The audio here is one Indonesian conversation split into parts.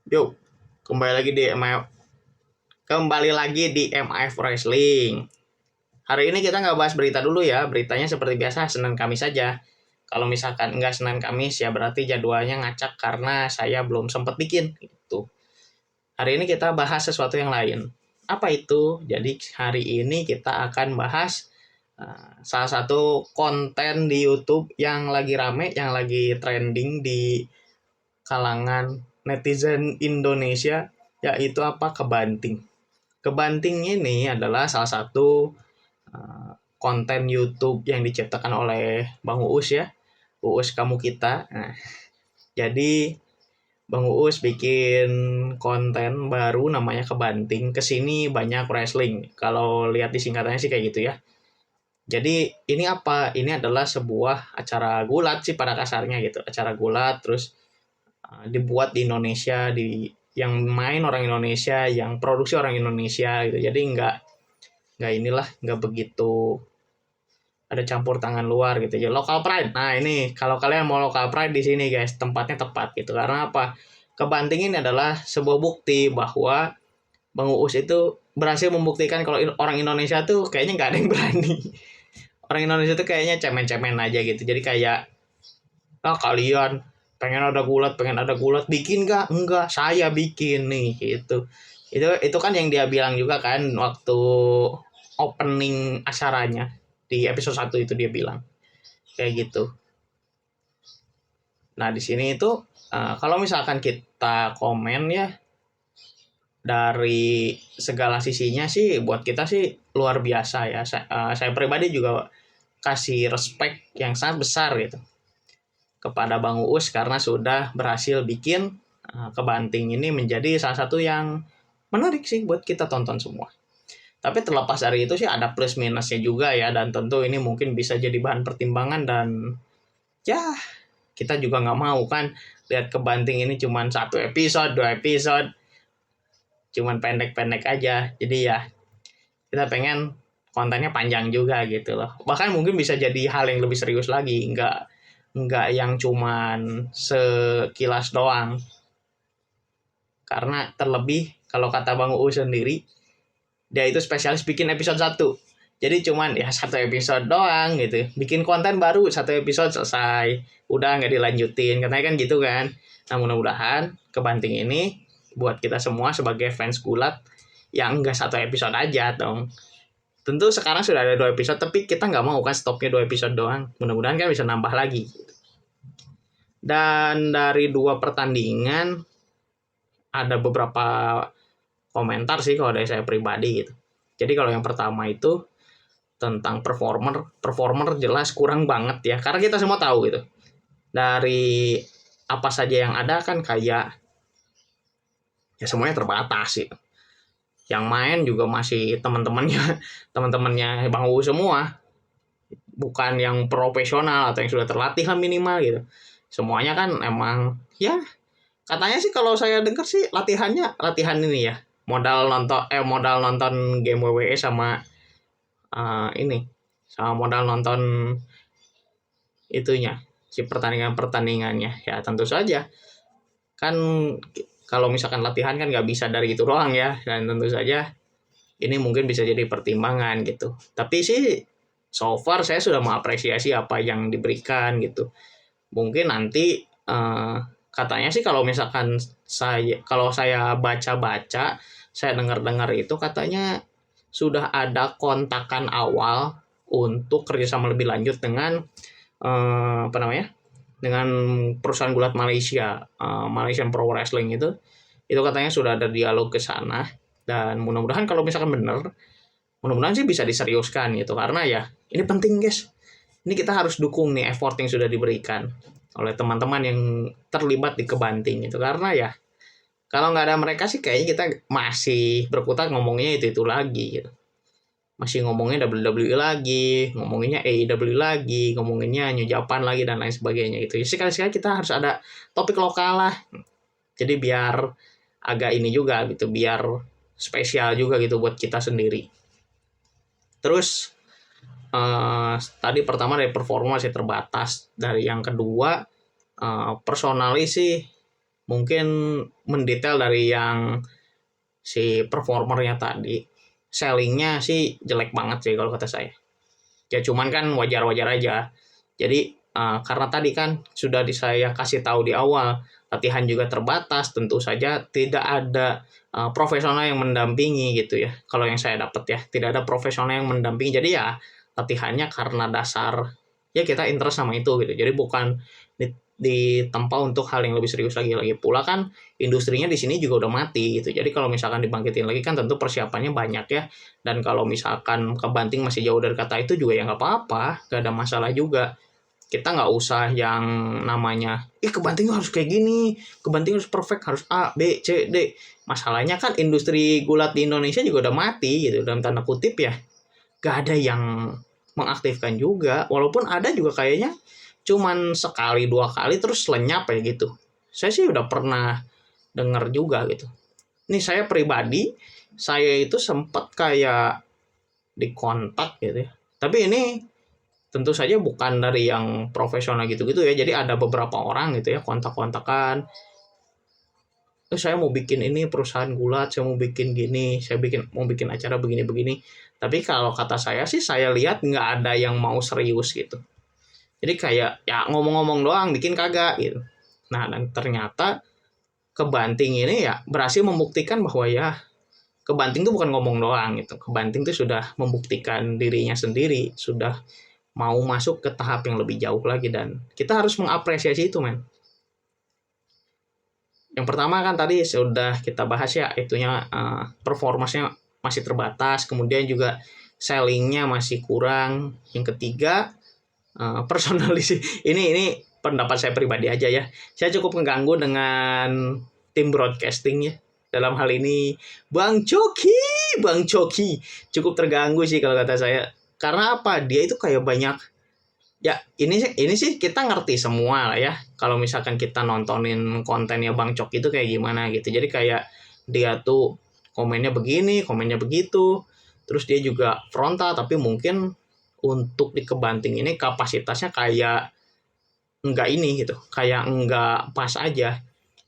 Yuk, kembali lagi di MIF Wrestling. Hari ini kita nggak bahas berita dulu ya. Beritanya seperti biasa Senin Kamis saja. Kalau misalkan nggak Senin Kamis ya berarti jadwalnya ngacak karena saya belum sempat bikin. Gitu. Hari ini kita bahas sesuatu yang lain. Apa itu? Jadi hari ini kita akan bahas salah satu konten di YouTube yang lagi rame, yang lagi trending di kalangan netizen Indonesia, yaitu apa? Kebanting. Kebanting ini adalah salah satu konten YouTube yang diciptakan oleh Bang Uus ya. Uus kamu kita. Nah, jadi Bang Uus bikin konten baru namanya Kebanting. Kesini banyak wrestling. Kalau lihat di singkatannya sih kayak gitu ya. Jadi ini apa? Ini adalah sebuah acara gulat sih pada kasarnya gitu. Acara gulat terus dibuat di Indonesia, yang main orang Indonesia, yang produksi orang Indonesia gitu. Jadi nggak begitu ada campur tangan luar gitu ya. Local pride. Nah ini kalau kalian mau local pride di sini guys, tempatnya tepat gitu. Karena apa? Kebanting ini adalah sebuah bukti bahwa Bang Uus itu berhasil membuktikan kalau orang Indonesia tuh kayaknya nggak ada yang berani. Orang Indonesia tuh kayaknya cemen-cemen aja gitu. Jadi kayak, kalian pengen ada gulat, bikin nggak? Enggak, saya bikin nih gitu. Itu kan yang dia bilang juga kan waktu opening acaranya di episode 1 itu dia bilang kayak gitu. Nah, di sini itu kalau misalkan kita komen ya dari segala sisinya sih buat kita sih luar biasa ya. Saya pribadi juga kasih respect yang sangat besar gitu kepada Bang Uus karena sudah berhasil bikin Kebanting ini menjadi salah satu yang menarik sih buat kita tonton semua. Tapi terlepas dari itu sih ada plus minusnya juga ya, dan tentu ini mungkin bisa jadi bahan pertimbangan, dan ya kita juga nggak mau kan lihat Kebanting ini cuma 1 episode 2 episode, cuman pendek-pendek aja. Jadi ya kita pengen kontennya panjang juga gitu loh, bahkan mungkin bisa jadi hal yang lebih serius lagi, nggak yang cuman sekilas doang. Karena terlebih kalau kata Bang Uu sendiri, dia itu spesialis bikin episode 1. Jadi cuman ya 1 episode doang gitu. Bikin konten baru 1 episode selesai. Udah nggak dilanjutin. Katanya kan gitu kan. Nah mudah-mudahan Kebanting ini buat kita semua sebagai fans gulat yang nggak 1 episode aja dong. Tentu sekarang sudah ada 2 episode, tapi kita nggak mau kan stopnya 2 episode doang. Mudah-mudahan kan bisa nambah lagi. Dan dari 2 pertandingan ada beberapa komentar sih kalau dari saya pribadi gitu. Jadi kalau yang pertama itu tentang performer jelas kurang banget ya, karena kita semua tahu gitu dari apa saja yang ada kan kayak ya semuanya terbatas sih. Yang main juga masih teman-temannya Bang Uu semua, bukan yang profesional atau yang sudah terlatih lah minimal gitu. Semuanya kan emang ya katanya sih kalau saya dengar sih latihan ini ya, modal nonton game WWE sama ini sama modal nonton itunya si pertandingannya ya. Tentu saja kan kalau misalkan latihan kan nggak bisa dari itu doang ya, dan tentu saja ini mungkin bisa jadi pertimbangan gitu. Tapi sih so far saya sudah mengapresiasi apa yang diberikan gitu. Mungkin nanti katanya sih kalau saya baca-baca, saya dengar-dengar itu katanya sudah ada kontakan awal untuk kerjasama lebih lanjut dengan apa namanya, dengan perusahaan gulat Malaysia, Malaysian Pro Wrestling itu katanya sudah ada dialog ke sana. Dan mudah-mudahan kalau misalkan benar, mudah-mudahan sih bisa diseriuskan gitu, karena ya ini penting guys. Ini kita harus dukung nih effort yang sudah diberikan oleh teman-teman yang terlibat di Kebanting itu, karena ya kalau nggak ada mereka sih kayaknya kita masih berkutat ngomongnya itu lagi gitu. Masih ngomongnya WWE lagi, ngomonginnya AEW lagi, ngomonginnya New Japan lagi, dan lain sebagainya gitu. Sekali-sekali kita harus ada topik lokal lah. Jadi biar agak ini juga gitu, biar spesial juga gitu buat kita sendiri. Terus tadi pertama dari performa masih terbatas. Dari yang kedua personalis sih mungkin mendetail dari yang si performernya tadi, sellingnya sih jelek banget sih kalau kata saya. Ya cuman kan wajar-wajar aja. Jadi karena tadi kan sudah saya kasih tahu di awal, latihan juga terbatas, tentu saja tidak ada profesional yang mendampingi gitu ya. Kalau yang saya dapat ya, tidak ada profesional yang mendampingi. Jadi ya latihannya karena dasar ya kita interest sama itu gitu. Jadi bukan ditempa untuk hal yang lebih serius lagi pula kan industrinya di sini juga udah mati gitu. Jadi kalau misalkan dibangkitin lagi kan tentu persiapannya banyak ya. Dan kalau misalkan kebanting masih jauh dari kata itu juga ya nggak apa-apa, nggak ada masalah juga. Kita nggak usah yang namanya, kebanting harus kayak gini, kebanting harus perfect, harus A, B, C, D. Masalahnya kan industri gulat di Indonesia juga udah mati gitu, dalam tanda kutip ya. Nggak ada yang mengaktifkan juga, walaupun ada juga kayaknya cuman sekali dua kali terus lenyap ya gitu. Saya sih udah pernah dengar juga gitu. Nih saya pribadi, saya itu sempat kayak dikontak gitu ya. Tapi ini tentu saja bukan dari yang profesional gitu-gitu ya. Jadi ada beberapa orang gitu ya kontak-kontakan. Saya mau bikin ini perusahaan gulat, saya mau bikin gini, mau bikin acara begini-begini. Tapi kalau kata saya sih saya lihat nggak ada yang mau serius gitu. Jadi kayak ya ngomong-ngomong doang, bikin kagak gitu. Nah, dan ternyata kebanting ini ya berhasil membuktikan bahwa ya kebanting tuh bukan ngomong doang gitu. Kebanting tuh sudah membuktikan dirinya sendiri, sudah mau masuk ke tahap yang lebih jauh lagi dan kita harus mengapresiasi itu, men. Yang pertama kan tadi sudah kita bahas ya, itunya performanya masih terbatas, kemudian juga sellingnya masih kurang. Yang ketiga, personalis ini pendapat saya pribadi aja ya. Saya cukup mengganggu dengan tim broadcasting ya. Dalam hal ini Bang Coki cukup terganggu sih kalau kata saya. Karena apa? Dia itu kayak banyak ya ini sih kita ngerti semua lah ya. Kalau misalkan kita nontonin kontennya Bang Cok itu kayak gimana gitu. Jadi kayak dia tuh komennya begini, komennya begitu. Terus dia juga frontal tapi mungkin untuk di kebanting ini kapasitasnya kayak enggak ini gitu, kayak enggak pas aja.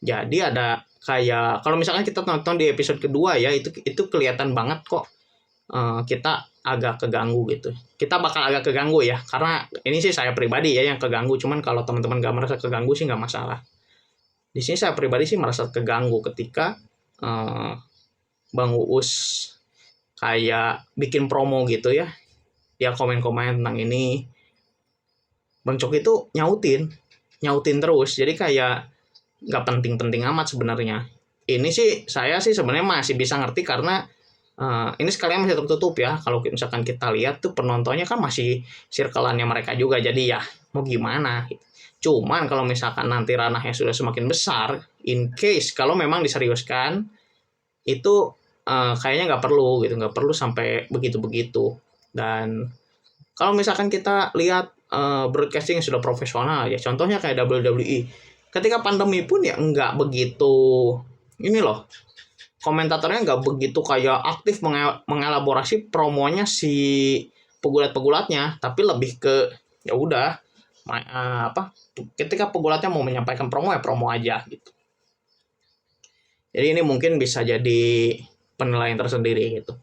Jadi ada kayak kalau misalkan kita nonton di episode kedua ya itu kelihatan banget kok kita agak keganggu gitu. Kita bakal agak keganggu ya karena ini sih saya pribadi ya yang keganggu. Cuman kalau teman-teman nggak merasa keganggu sih nggak masalah. Di sini saya pribadi sih merasa keganggu ketika Bang Uus kayak bikin promo gitu ya. Dia komen-komen tentang ini. Bang Coki itu nyautin terus. Jadi kayak nggak penting-penting amat sebenarnya. Ini sih saya sih sebenarnya masih bisa ngerti karena ini sekalian masih tertutup ya. Kalau misalkan kita lihat tuh penontonnya kan masih circle-annya mereka juga. Jadi ya mau gimana. Cuman kalau misalkan nanti ranahnya sudah semakin besar, in case kalau memang diseriuskan, itu kayaknya nggak perlu gitu. Nggak perlu sampai begitu-begitu. Dan kalau misalkan kita lihat broadcasting yang sudah profesional ya, contohnya kayak WWE, ketika pandemi pun ya nggak begitu ini loh, komentatornya nggak begitu kayak aktif mengelaborasi promonya si pegulat-pegulatnya, tapi lebih ke ya udah ketika pegulatnya mau menyampaikan promo ya promo aja gitu. Jadi ini mungkin bisa jadi penilaian tersendiri gitu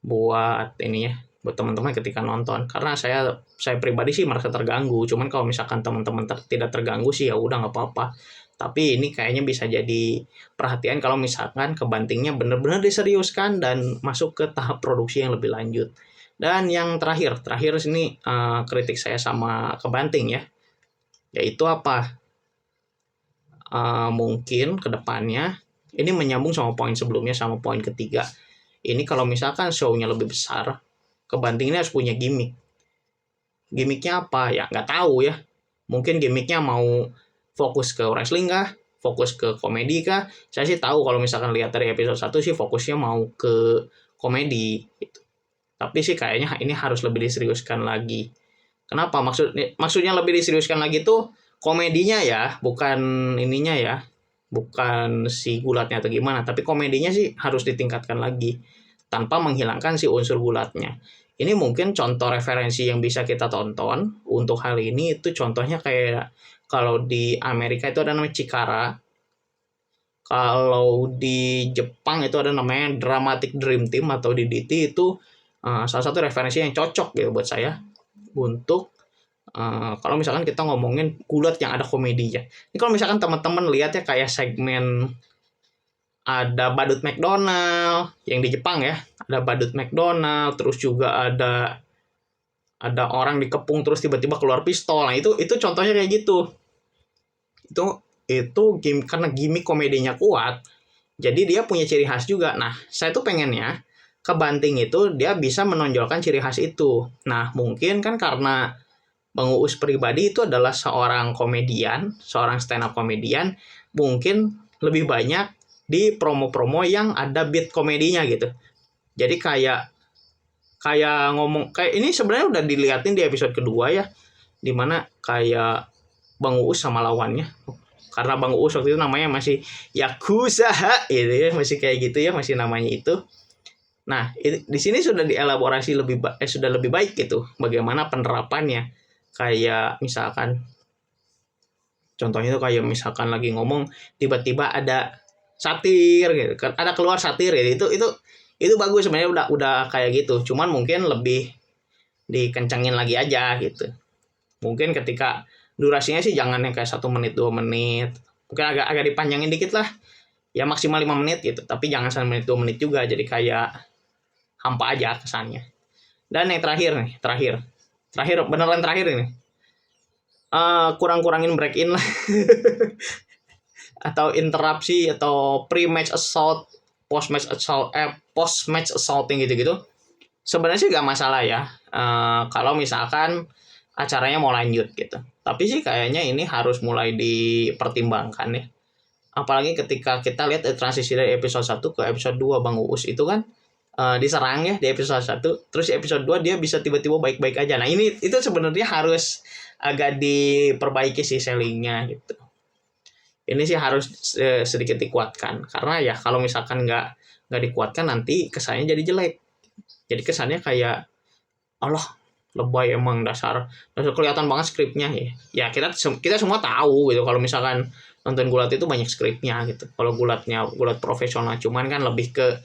buat ini ya, buat teman-teman ketika nonton. Karena saya pribadi sih merasa terganggu. Cuman kalau misalkan teman-teman tidak terganggu sih ya udah nggak apa-apa. Tapi ini kayaknya bisa jadi perhatian kalau misalkan kebantingnya benar-benar diseriuskan dan masuk ke tahap produksi yang lebih lanjut. Dan yang terakhir sini kritik saya sama kebanting ya, yaitu apa? Mungkin kedepannya ini menyambung sama poin sebelumnya sama poin ketiga. Ini kalau misalkan show-nya lebih besar, kebanting ini harus punya gimmick. Gimmicknya apa? Ya nggak tahu ya. Mungkin gimmicknya mau fokus ke wrestling kah? Fokus ke komedi kah? Saya sih tahu kalau misalkan lihat dari episode 1 sih fokusnya mau ke komedi gitu. Tapi sih kayaknya ini harus lebih diseriuskan lagi. Kenapa? Maksudnya lebih diseriuskan lagi tuh komedinya ya, bukan ininya ya. Bukan si gulatnya atau gimana, tapi komedinya sih harus ditingkatkan lagi tanpa menghilangkan si unsur gulatnya. Ini mungkin contoh referensi yang bisa kita tonton untuk hal ini itu contohnya kayak kalau di Amerika itu ada namanya Chikara. Kalau di Jepang itu ada namanya Dramatic Dream Team atau DDT, itu salah satu referensi yang cocok gitu buat saya untuk kalau misalkan kita ngomongin gulat yang ada komedinya. Ini kalau misalkan teman-teman lihat ya kayak segmen ada Badut McDonald yang di Jepang ya, ada Badut McDonald, terus juga ada orang dikepung terus tiba-tiba keluar pistol. Nah, itu contohnya kayak gitu. Itu game karena gimmick komedinya kuat. Jadi dia punya ciri khas juga. Nah, saya tuh pengennya Kebanting itu dia bisa menonjolkan ciri khas itu. Nah, mungkin kan karena Bang Uus pribadi itu adalah seorang komedian, seorang stand up komedian, mungkin lebih banyak di promo-promo yang ada beat komedinya gitu. Jadi kayak ngomong kayak ini sebenarnya udah dilihatin di episode kedua ya, dimana kayak Bang Uus sama lawannya, karena Bang Uus waktu itu namanya masih Yakuza gitu ya, masih kayak gitu ya, masih namanya itu. Nah, di sini sudah dielaborasi sudah lebih baik gitu bagaimana penerapannya. Kayak misalkan contohnya itu kayak misalkan lagi ngomong tiba-tiba ada satir gitu kan, ada keluar satir gitu. Itu bagus sebenarnya, udah kayak gitu. Cuman mungkin lebih dikencengin lagi aja gitu. Mungkin ketika durasinya sih jangan yang kayak 1 menit 2 menit, mungkin agak dipanjangin dikit lah ya, maksimal 5 menit gitu, tapi jangan 1 menit 2 menit juga, jadi kayak hampa aja kesannya. Dan yang terakhir beneran terakhir ini, kurang-kurangin break in lah atau interupsi atau pre-match assault, post-match assaulting gitu-gitu. Sebenarnya sih gak masalah ya, kalau misalkan acaranya mau lanjut gitu. Tapi sih kayaknya ini harus mulai dipertimbangkan ya. Apalagi ketika kita lihat transisi dari episode 1 ke episode 2 Bang Uus itu kan diserang ya di episode 1, terus episode 2 dia bisa tiba-tiba baik-baik aja. Nah, itu sebenarnya harus agak diperbaiki sih sellingnya gitu. Ini sih harus sedikit dikuatkan, karena ya kalau misalkan nggak dikuatkan nanti kesannya jadi jelek. Jadi kesannya kayak Allah lebay emang, dasar kelihatan banget skripnya ya. Ya kita semua tahu gitu kalau misalkan nonton gulat itu banyak skripnya gitu. Kalau gulat profesional, cuman kan lebih ke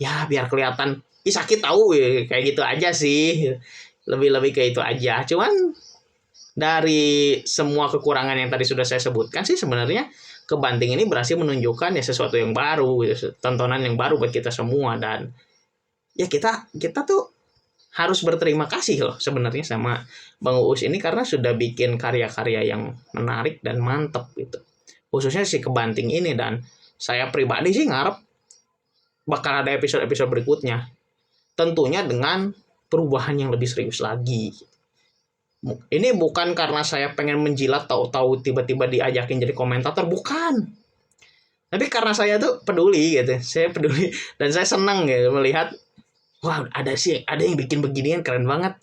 ya biar kelihatan sakit tahu ya, kayak gitu aja sih. Lebih ke itu aja. Cuman dari semua kekurangan yang tadi sudah saya sebutkan sih sebenarnya Kebanting ini berhasil menunjukkan ya sesuatu yang baru gitu, tontonan yang baru buat kita semua. Dan ya kita tuh harus berterima kasih loh sebenarnya sama Bang Uus ini, karena sudah bikin karya-karya yang menarik dan mantep gitu, khususnya si Kebanting ini. Dan saya pribadi sih ngarep bakal ada episode-episode berikutnya, tentunya dengan perubahan yang lebih serius lagi. Ini bukan karena saya pengen menjilat tahu-tahu tiba-tiba diajakin jadi komentator, bukan. Tapi karena saya tuh peduli gitu, saya peduli dan saya senang gitu melihat, wah ada yang bikin beginian, keren banget.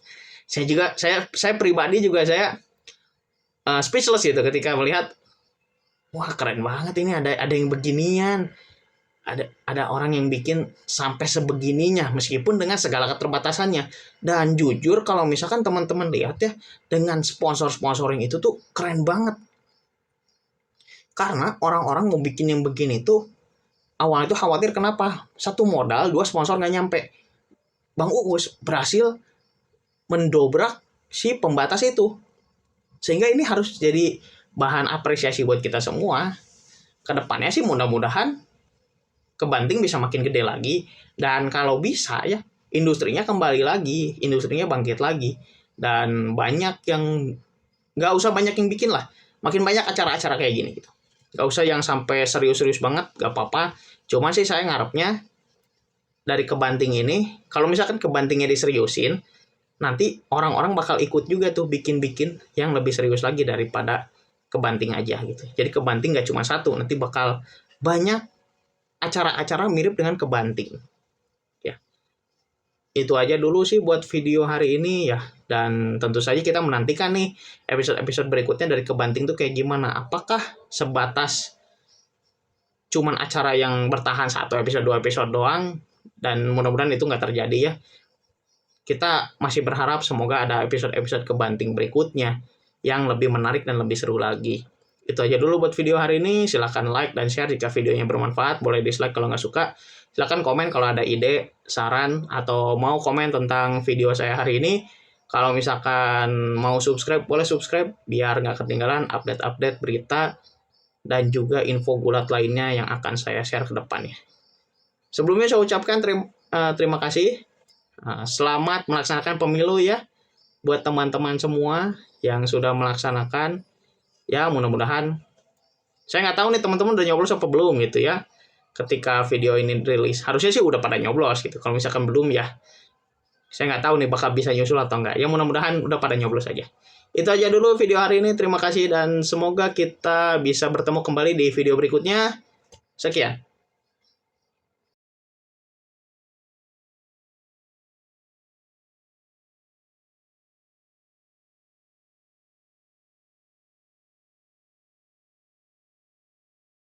Saya pribadi juga saya speechless gitu ketika melihat, wah keren banget ini ada yang beginian. Ada orang yang bikin sampai sebegininya meskipun dengan segala keterbatasannya. Dan jujur kalau misalkan teman-teman lihat ya, dengan sponsoring itu tuh keren banget. Karena orang-orang mau bikin yang begini tuh awalnya tuh khawatir, kenapa? 1 modal, 2 sponsor nggak nyampe. Bang Uus berhasil mendobrak si pembatas itu. Sehingga ini harus jadi bahan apresiasi buat kita semua. Kedepannya sih mudah-mudahan Kebanting bisa makin gede lagi, dan kalau bisa ya industrinya kembali lagi, industrinya bangkit lagi, dan banyak yang nggak usah banyak yang bikin lah, makin banyak acara-acara kayak gini gitu. Nggak usah yang sampai serius-serius banget, nggak apa-apa. Cuma sih saya ngarepnya dari Kebanting ini, kalau misalkan Kebantingnya diseriusin, nanti orang-orang bakal ikut juga tuh bikin-bikin yang lebih serius lagi daripada Kebanting aja gitu. Jadi Kebanting nggak cuma satu, nanti bakal banyak acara-acara mirip dengan Kebanting ya. Itu aja dulu sih buat video hari ini ya, dan tentu saja kita menantikan nih episode-episode berikutnya dari Kebanting tuh kayak gimana. Apakah sebatas cuman acara yang bertahan 1 episode 2 episode doang, dan mudah-mudahan itu nggak terjadi ya. Kita masih berharap semoga ada episode-episode Kebanting berikutnya yang lebih menarik dan lebih seru lagi. Itu aja dulu buat video hari ini. Silahkan like dan share jika videonya bermanfaat. Boleh dislike kalau nggak suka. Silahkan komen kalau ada ide, saran, atau mau komen tentang video saya hari ini. Kalau misalkan mau subscribe, boleh subscribe biar nggak ketinggalan update-update berita dan juga info gulat lainnya yang akan saya share ke depannya. Sebelumnya saya ucapkan terima kasih. Selamat melaksanakan pemilu ya buat teman-teman semua yang sudah melaksanakan. Ya mudah-mudahan, saya nggak tahu nih teman-teman udah nyoblos apa belum gitu ya. Ketika video ini rilis, harusnya sih udah pada nyoblos gitu. Kalau misalkan belum ya, saya nggak tahu nih bakal bisa nyusul atau enggak. Ya mudah-mudahan udah pada nyoblos aja. Itu aja dulu video hari ini. Terima kasih dan semoga kita bisa bertemu kembali di video berikutnya. Sekian.